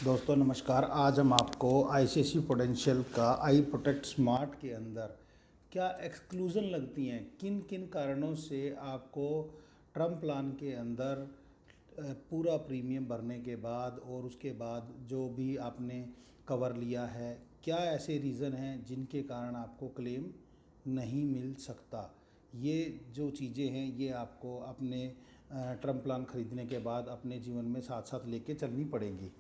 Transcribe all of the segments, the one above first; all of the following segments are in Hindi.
दोस्तों नमस्कार। आज हम आपको आईसीआईसी पोटेंशियल का आई प्रोटेक्ट स्मार्ट के अंदर क्या एक्सक्लूज़न लगती हैं, किन किन कारणों से आपको टर्म प्लान के अंदर पूरा प्रीमियम भरने के बाद और उसके बाद जो भी आपने कवर लिया है, क्या ऐसे रीज़न हैं जिनके कारण आपको क्लेम नहीं मिल सकता। ये जो चीज़ें हैं ये आपको अपने टर्म प्लान ख़रीदने के बाद अपने जीवन में साथ साथ लेके चलनी पड़ेंगी।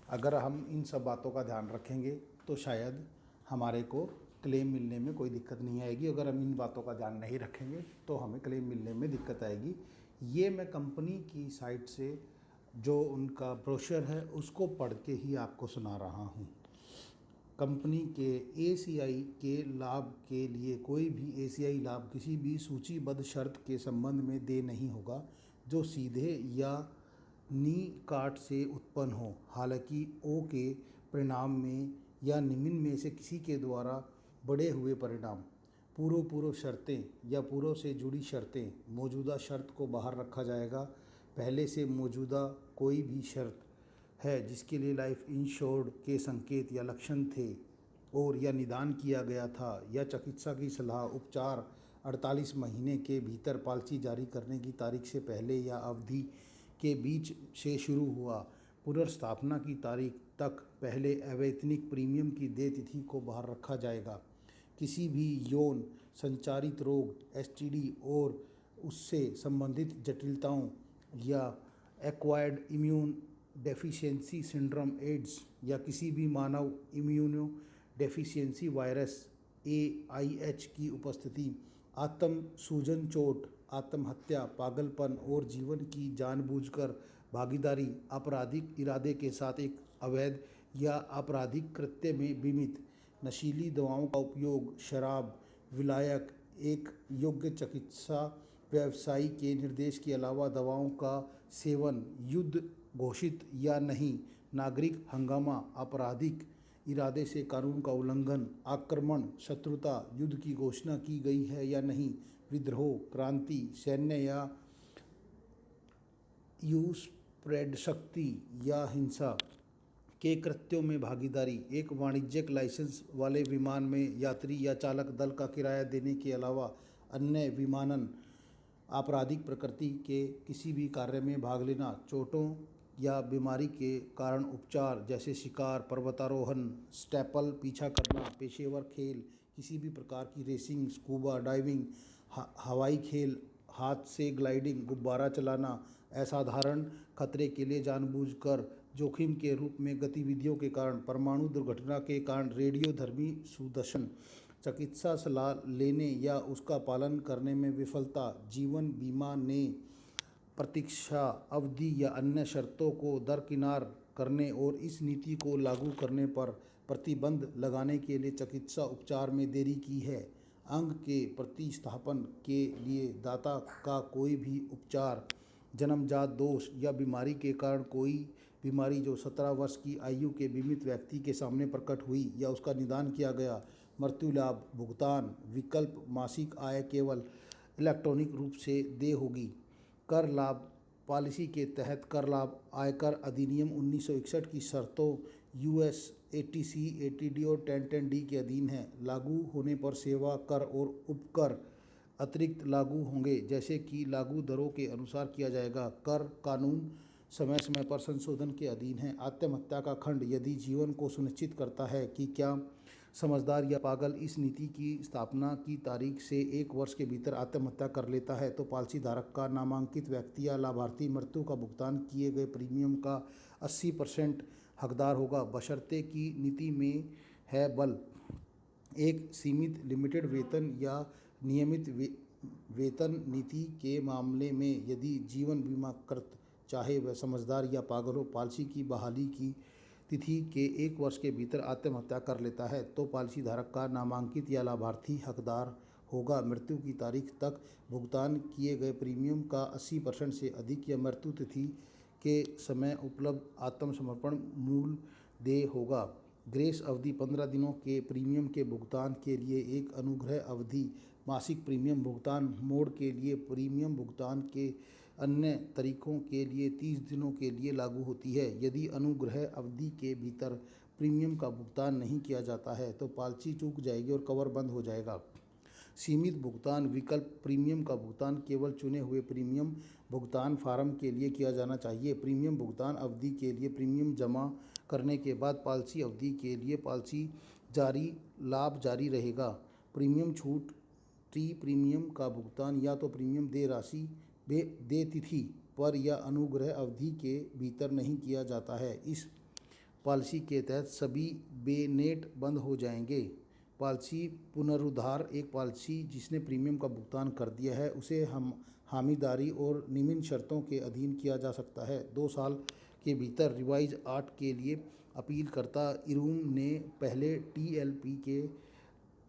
अगर हम इन सब बातों का ध्यान रखेंगे तो शायद हमारे को क्लेम मिलने में कोई दिक्कत नहीं आएगी। अगर हम इन बातों का ध्यान नहीं रखेंगे तो हमें क्लेम मिलने में दिक्कत आएगी। ये मैं कंपनी की साइट से जो उनका ब्रोशर है उसको पढ़ के ही आपको सुना रहा हूँ। कंपनी के एसीआई के लाभ के लिए कोई भी एसीआई लाभ किसी भी सूचीबद्ध शर्त के संबंध में देय नहीं होगा जो सीधे या नी काट से उत्पन्न हो। हालांकि ओ के परिणाम में या निम्न में से किसी के द्वारा बढ़े हुए परिणाम पूर्व शर्तें या पूर्व से जुड़ी शर्तें मौजूदा शर्त को बाहर रखा जाएगा। पहले से मौजूदा कोई भी शर्त है जिसके लिए लाइफ इंश्योर्ड के संकेत या लक्षण थे और या निदान किया गया था या चिकित्सा की सलाह उपचार 48 महीने के भीतर पॉलिसी जारी करने की तारीख से पहले या अवधि के बीच से शुरू हुआ पुनर्स्थापना की तारीख तक पहले अवैतनिक प्रीमियम की देय तिथि को बाहर रखा जाएगा। किसी भी यौन संचारित रोग एसटीडी और उससे संबंधित जटिलताओं या acquired immune deficiency syndrome AIDS या किसी भी मानव इम्यूनो डेफिशिएंसी वायरस एआईएच की उपस्थिति आत्म सूजन चोट आत्महत्या पागलपन और जीवन की जानबूझकर भागीदारी आपराधिक इरादे के साथ एक अवैध या आपराधिक कृत्य में बीमित नशीली दवाओं का उपयोग शराब विलायक एक योग्य चिकित्सा व्यवसायी के निर्देश के अलावा दवाओं का सेवन युद्ध घोषित या नहीं नागरिक हंगामा आपराधिक इरादे से कानून का उल्लंघन आक्रमण शत्रुता युद्ध की घोषणा की गई है या नहीं विद्रोह क्रांति सैन्य या स्प्रेड शक्ति या हिंसा के कृत्यों में भागीदारी एक वाणिज्यिक लाइसेंस वाले विमान में यात्री या चालक दल का किराया देने के अलावा अन्य विमानन आपराधिक प्रकृति के किसी भी कार्य में भाग लेना चोटों या बीमारी के कारण उपचार जैसे शिकार पर्वतारोहण स्टेपल पीछा करना पेशेवर खेल किसी भी प्रकार की रेसिंग स्कूबा डाइविंग हवाई खेल हाथ से ग्लाइडिंग गुब्बारा चलाना असाधारण खतरे के लिए जानबूझकर जोखिम के रूप में गतिविधियों के कारण परमाणु दुर्घटना के कारण रेडियोधर्मी सुदर्शन चिकित्सा सलाह लेने या उसका पालन करने में विफलता जीवन बीमा ने प्रतीक्षा अवधि या अन्य शर्तों को दरकिनार करने और इस नीति को लागू करने पर प्रतिबंध लगाने के लिए चिकित्सा उपचार में देरी की है। अंग के प्रतिस्थापन के लिए दाता का कोई भी उपचार जन्मजात दोष या बीमारी के कारण कोई बीमारी जो 17 वर्ष की आयु के बीमित व्यक्ति के सामने प्रकट हुई या उसका निदान किया गया मृत्यु लाभ भुगतान विकल्प मासिक आय केवल इलेक्ट्रॉनिक रूप से देय होगी। कर लाभ पॉलिसी के तहत कर लाभ आयकर अधिनियम 1961 की शर्तों यूएस एटीसी एटीडी और 1010 डी के अधीन है। लागू होने पर सेवा कर और उपकर अतिरिक्त लागू होंगे जैसे कि लागू दरों के अनुसार किया जाएगा। कर कानून समय समय पर संशोधन के अधीन है। आत्महत्या का खंड यदि जीवन को सुनिश्चित करता है कि क्या समझदार या पागल इस नीति की स्थापना की तारीख से 1 वर्ष के भीतर आत्महत्या कर लेता है तो पॉलिसी धारक का नामांकित व्यक्ति या लाभार्थी मृत्यु का भुगतान किए गए प्रीमियम का 80% हकदार होगा बशर्ते कि नीति में है बल एक सीमित लिमिटेड वेतन या नियमित वेतन नीति के मामले में यदि जीवन बीमाकृत चाहे वह समझदार या पागल हो पॉलिसी की बहाली की तिथि के 1 वर्ष के भीतर आत्महत्या कर लेता है तो पॉलिसी धारक का नामांकित या लाभार्थी हकदार होगा मृत्यु की तारीख तक भुगतान किए गए प्रीमियम का 80% से अधिक या मृत्यु तिथि के समय उपलब्ध आत्मसमर्पण मूल देय होगा। ग्रेस अवधि 15 दिनों के प्रीमियम के भुगतान के लिए एक अनुग्रह अवधि मासिक प्रीमियम भुगतान मोड के लिए प्रीमियम भुगतान के अन्य तरीकों के लिए 30 दिनों के लिए लागू होती है। यदि अनुग्रह अवधि के भीतर प्रीमियम का भुगतान नहीं किया जाता है तो पॉलिसी चूक जाएगी और कवर बंद हो जाएगा। सीमित भुगतान विकल्प प्रीमियम का भुगतान केवल चुने हुए प्रीमियम भुगतान फार्म के लिए किया जाना चाहिए। प्रीमियम भुगतान अवधि के लिए प्रीमियम जमा करने के बाद पॉलिसी अवधि के लिए पॉलिसी जारी लाभ जारी रहेगा। प्रीमियम छूट टी प्रीमियम का भुगतान या तो प्रीमियम दे तिथि पर या अनुग्रह अवधि के भीतर नहीं किया जाता है। इस पॉलिसी के तहत सभी बेनेट बंद हो जाएंगे। पॉलिसी पुनरुद्धार एक पॉलिसी जिसने प्रीमियम का भुगतान कर दिया है उसे हम हामीदारी और निम्न शर्तों के अधीन किया जा सकता है। 2 साल के भीतर रिवाइज 8 के लिए अपीलकर्ता इरूम ने पहले टीएलपी के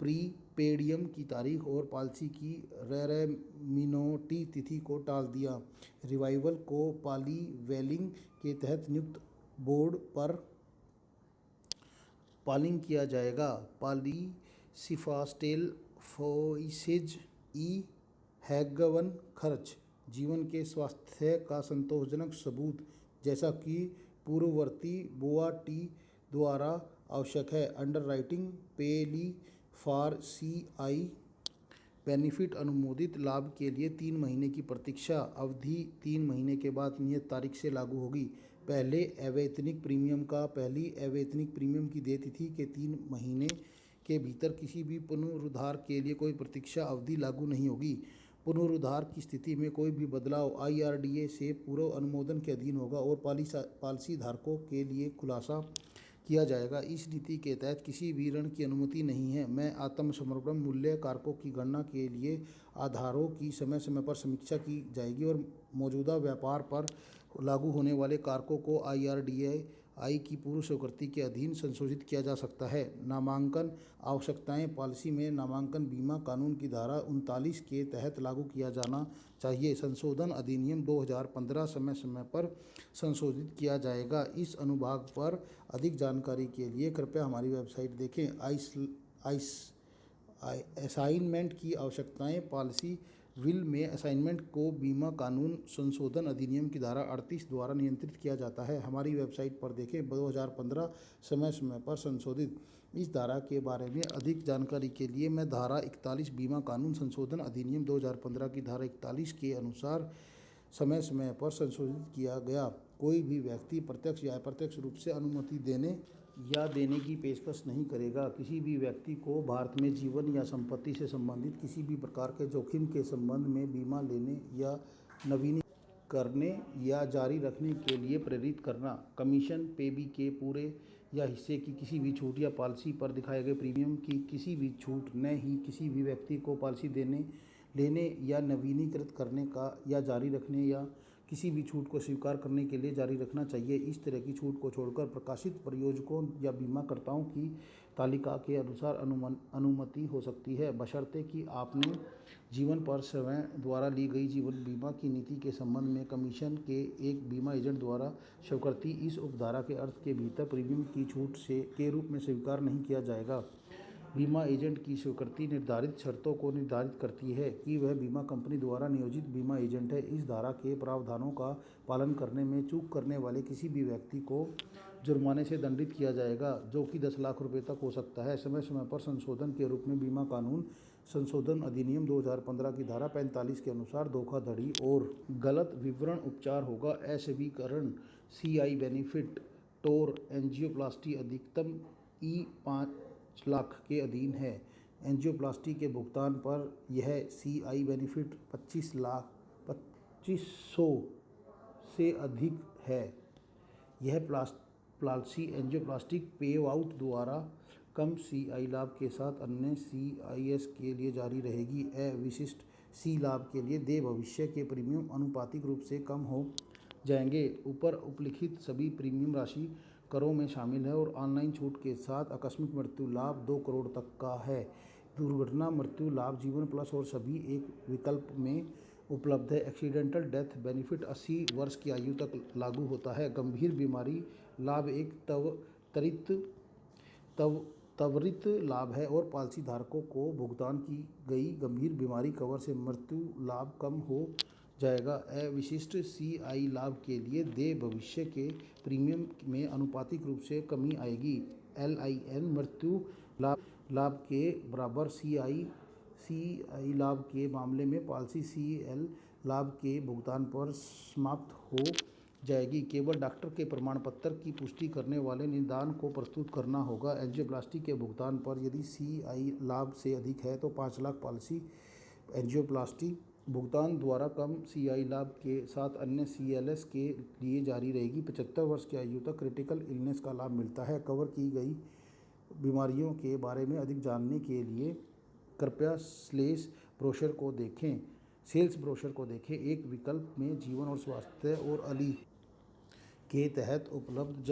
प्रीपेडियम की तारीख और पॉलिसी की रेमिनोटी तिथि को टाल दिया। रिवाइवल को पॉलीवेलिंग के तहत नियुक्त बोर्ड पर पॉलिंग किया जाएगा। पॉलीसिफास्टेल फोइसेज ई हैगवन खर्च जीवन के स्वास्थ्य का संतोषजनक सबूत जैसा कि पूर्ववर्ती बोआ टी द्वारा आवश्यक है। अंडरराइटिंग पेली फॉर सीआई बेनिफिट अनुमोदित लाभ के लिए 3 महीने की प्रतीक्षा अवधि 3 महीने के बाद नियत तारीख से लागू होगी। पहले अवैतनिक प्रीमियम का पहली अवैतनिक प्रीमियम की देय तिथि के 3 महीने के भीतर किसी भी पुनरुद्धार के लिए कोई प्रतीक्षा अवधि लागू नहीं होगी। पुनरुद्धार की स्थिति में कोई भी बदलाव आईआरडीए से पूर्व अनुमोदन के अधीन होगा और पॉलिसी धारकों के लिए खुलासा किया जाएगा। इस नीति के तहत किसी भी ऋण की अनुमति नहीं है। मैं आत्मसमर्पण मूल्य कारकों की गणना के लिए आधारों की समय समय पर समीक्षा की जाएगी और मौजूदा व्यापार पर लागू होने वाले कारकों को आईआरडीआई की पूर्व स्वीकृति के अधीन संशोधित किया जा सकता है। नामांकन आवश्यकताएं पॉलिसी में नामांकन बीमा कानून की धारा 39 के तहत लागू किया जाना चाहिए। संशोधन अधिनियम 2015 समय समय पर संशोधित किया जाएगा। इस अनुभाग पर अधिक जानकारी के लिए कृपया हमारी वेबसाइट देखें। असाइनमेंट की आवश्यकताएं पॉलिसी विल में असाइनमेंट को बीमा कानून संशोधन अधिनियम की धारा 38 द्वारा नियंत्रित किया जाता है। हमारी वेबसाइट पर देखें। 2015 समय समय पर संशोधित इस धारा के बारे में अधिक जानकारी के लिए मैं धारा 41 बीमा कानून संशोधन अधिनियम 2015 की धारा 41 के अनुसार समय समय पर संशोधित किया गया। कोई भी व्यक्ति प्रत्यक्ष या अप्रत्यक्ष रूप से अनुमति देने की पेशकश नहीं करेगा। किसी भी व्यक्ति को भारत में जीवन या संपत्ति से संबंधित किसी भी प्रकार के जोखिम के संबंध में बीमा लेने या नवीनीकरण करने या जारी रखने के लिए प्रेरित करना। कमीशन पेबी के पूरे या हिस्से की किसी भी छूट या पॉलिसी पर दिखाए गए प्रीमियम की किसी भी छूट न ही किसी भी व्यक्ति को पॉलिसी लेने या नवीनीकृत करने का या जारी रखने या किसी भी छूट को स्वीकार करने के लिए जारी रखना चाहिए। इस तरह की छूट को छोड़कर प्रकाशित प्रयोजकों या बीमाकर्ताओं की तालिका के अनुसार अनुमति हो सकती है, बशर्ते कि आपने जीवन पर स्वयं द्वारा ली गई जीवन बीमा की नीति के संबंध में कमीशन के एक बीमा एजेंट द्वारा स्वीकृति इस उपधारा के अर्थ के भीतर प्रीमियम की छूट के रूप में स्वीकार नहीं किया जाएगा। बीमा एजेंट की स्वीकृति निर्धारित शर्तों को निर्धारित करती है कि वह बीमा कंपनी द्वारा नियोजित बीमा एजेंट है। इस धारा के प्रावधानों का पालन करने में चूक करने वाले किसी भी व्यक्ति को जुर्माने से दंडित किया जाएगा, जो कि 10 लाख रुपये तक हो सकता है। समय समय पर संशोधन के रूप में बीमा कानून संशोधन अधिनियम 2015 की धारा 45 के अनुसार धोखाधड़ी और गलत विवरण उपचार होगा। अस्वीकरण सीआई बेनिफिट टोर एंजियोप्लास्टी अधिकतम E5 लाख के अधीन है। एंजियोप्लास्टी के भुगतान पर यह सीआई बेनिफिट 2500 से अधिक है। यह पॉलिसी एंजियोप्लास्टिक पेआउट द्वारा कम सीआई लाभ के साथ अन्य सीआईएस के लिए जारी रहेगी। अविशिष्ट सी लाभ के लिए देय भविष्य के प्रीमियम आनुपातिक रूप से कम हो जाएंगे। ऊपर उल्लिखित सभी प्रीमियम राशि करों में शामिल है और ऑनलाइन छूट के साथ आकस्मिक मृत्यु लाभ 2 करोड़ तक का है। दुर्घटना मृत्यु लाभ जीवन प्लस और सभी एक विकल्प में उपलब्ध है। एक्सीडेंटल डेथ बेनिफिट 80 वर्ष की आयु तक लागू होता है। गंभीर बीमारी लाभ एक त्वरित लाभ है और पॉलिसी धारकों को भुगतान की गई गंभीर बीमारी कवर से मृत्यु लाभ कम हो जाएगा। विशिष्ट सीआई लाभ के लिए देय भविष्य के प्रीमियम में आनुपातिक रूप से कमी आएगी। LIN मृत्यु लाभ के बराबर सीआई लाभ के मामले में पॉलिसी CL लाभ के भुगतान पर समाप्त हो जाएगी। केवल डॉक्टर के प्रमाण पत्र की पुष्टि करने वाले निदान को प्रस्तुत करना होगा। एंजियोप्लास्टी के भुगतान पर यदि सीआई लाभ से अधिक है तो 5 लाख पॉलिसी एंजियोप्लास्टी भुगतान द्वारा कम सीआई लाभ के साथ अन्य CLS के लिए जारी रहेगी। 75 वर्ष की आयु तक क्रिटिकल इलनेस का लाभ मिलता है। कवर की गई बीमारियों के बारे में अधिक जानने के लिए कृपया ब्रोशर को देखें। एक विकल्प में जीवन और स्वास्थ्य और अली के तहत उपलब्ध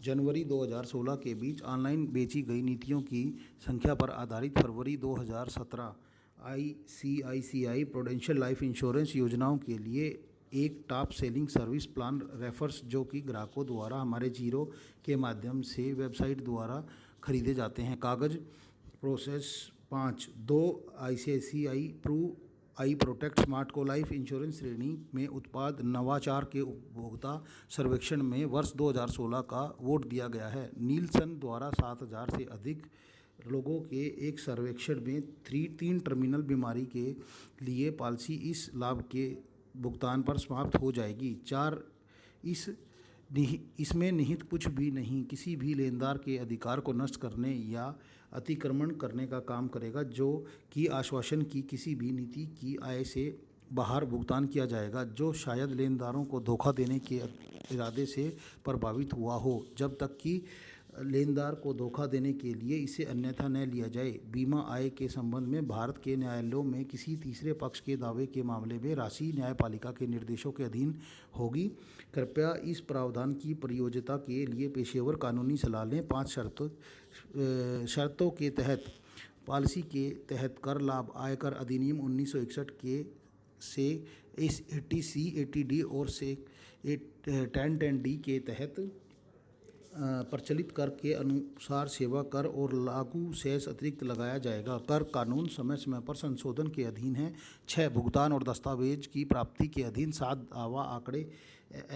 जनवरी 2016 के बीच ऑनलाइन बेची गई नीतियों की संख्या पर आधारित फरवरी 2017 ICICI प्रूडेंशियल लाइफ इंश्योरेंस योजनाओं के लिए एक top selling service plan refers जो कि ग्राहकों द्वारा हमारे जीरो के माध्यम से वेबसाइट द्वारा खरीदे जाते हैं। कागज प्रोसेस 5 2 ICICI आई प्रोटेक्ट स्मार्ट को लाइफ इंश्योरेंस श्रेणी में उत्पाद नवाचार के उपभोक्ता सर्वेक्षण में वर्ष 2016 का वोट दिया गया है। नीलसन द्वारा 7000 से अधिक लोगों के एक सर्वेक्षण में 3 टर्मिनल बीमारी के लिए पॉलिसी इस लाभ के भुगतान पर समाप्त हो जाएगी। 4 इसमें निहित कुछ भी नहीं किसी भी लेनदार के अधिकार को नष्ट करने या अतिक्रमण करने का काम करेगा जो कि आश्वासन की किसी भी नीति की आय से बाहर भुगतान किया जाएगा जो शायद लेनदारों को धोखा देने के इरादे से प्रभावित हुआ हो, जब तक कि लेनदार को धोखा देने के लिए इसे अन्यथा न लिया जाए। बीमा आय के संबंध में भारत के न्यायालयों में किसी तीसरे पक्ष के दावे के मामले में राशि न्यायपालिका के निर्देशों के अधीन होगी। कृपया इस प्रावधान की प्रयोज्यता के लिए पेशेवर कानूनी सलाह लें। 5 शर्तों के तहत पॉलिसी के तहत कर लाभ आयकर अधिनियम 1961 के से इस 80C 80D और से 1010D के तहत प्रचलित कर के अनुसार सेवा कर और लागू शेष अतिरिक्त लगाया जाएगा। कर कानून समय समय पर संशोधन के अधीन है। 6 भुगतान और दस्तावेज की प्राप्ति के अधीन। 7 दावा आंकड़े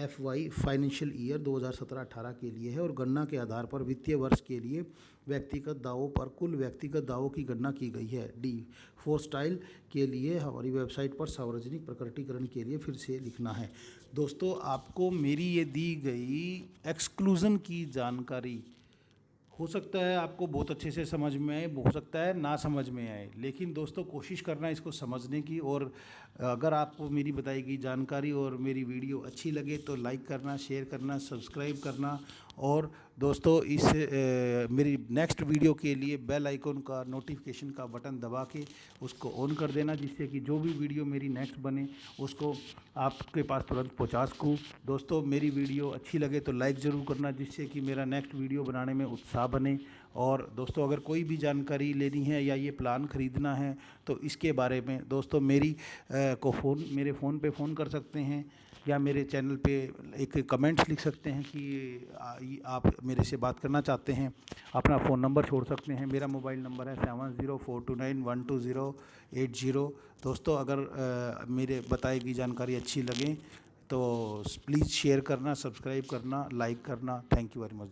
FY फाइनेंशियल ईयर 2017-18 के लिए है और गणना के आधार पर वित्तीय वर्ष के लिए व्यक्तिगत दावों पर कुल व्यक्तिगत दावों की गणना की गई है। D फॉर स्टाइल के लिए हमारी वेबसाइट पर सार्वजनिक प्रकटीकरण के लिए फिर से लिखना है। दोस्तों, आपको मेरी ये दी गई एक्सक्लूज़न की जानकारी हो सकता है आपको बहुत अच्छे से समझ में आए, हो सकता है ना समझ में आए, लेकिन दोस्तों कोशिश करना इसको समझने की। और अगर आपको मेरी बताई गई जानकारी और मेरी वीडियो अच्छी लगे तो लाइक करना, शेयर करना, सब्सक्राइब करना। और दोस्तों इस मेरी नेक्स्ट वीडियो के लिए बेल आइकन का नोटिफिकेशन का बटन दबा के उसको ऑन कर देना, जिससे कि जो भी वीडियो मेरी नेक्स्ट बने उसको आपके पास तुरंत पहुंचा सकूँ। दोस्तों मेरी वीडियो अच्छी लगे तो लाइक ज़रूर करना, जिससे कि मेरा नेक्स्ट वीडियो बनाने में उत्साह बने। और दोस्तों अगर कोई भी जानकारी लेनी है या ये प्लान ख़रीदना है तो इसके बारे में दोस्तों मेरे फ़ोन पे फ़ोन कर सकते हैं या मेरे चैनल पे एक कमेंट्स लिख सकते हैं कि आप मेरे से बात करना चाहते हैं। अपना फ़ोन नंबर छोड़ सकते हैं। मेरा मोबाइल नंबर है 7042912080। दोस्तों अगर मेरे बताई गई जानकारी अच्छी लगे तो प्लीज़ शेयर करना, सब्सक्राइब करना, लाइक करना। थैंक यू वेरी मच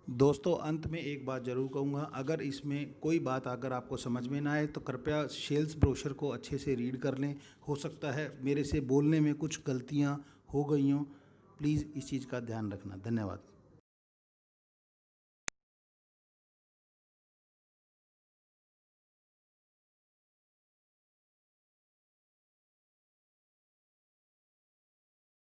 दोस्तों अंत में एक बात ज़रूर कहूँगा, अगर इसमें कोई बात अगर आपको समझ में ना आए तो कृपया सेल्स ब्रोशर को अच्छे से रीड कर लें। हो सकता है मेरे से बोलने में कुछ गलतियाँ हो गई हों, प्लीज़ इस चीज़ का ध्यान रखना। धन्यवाद।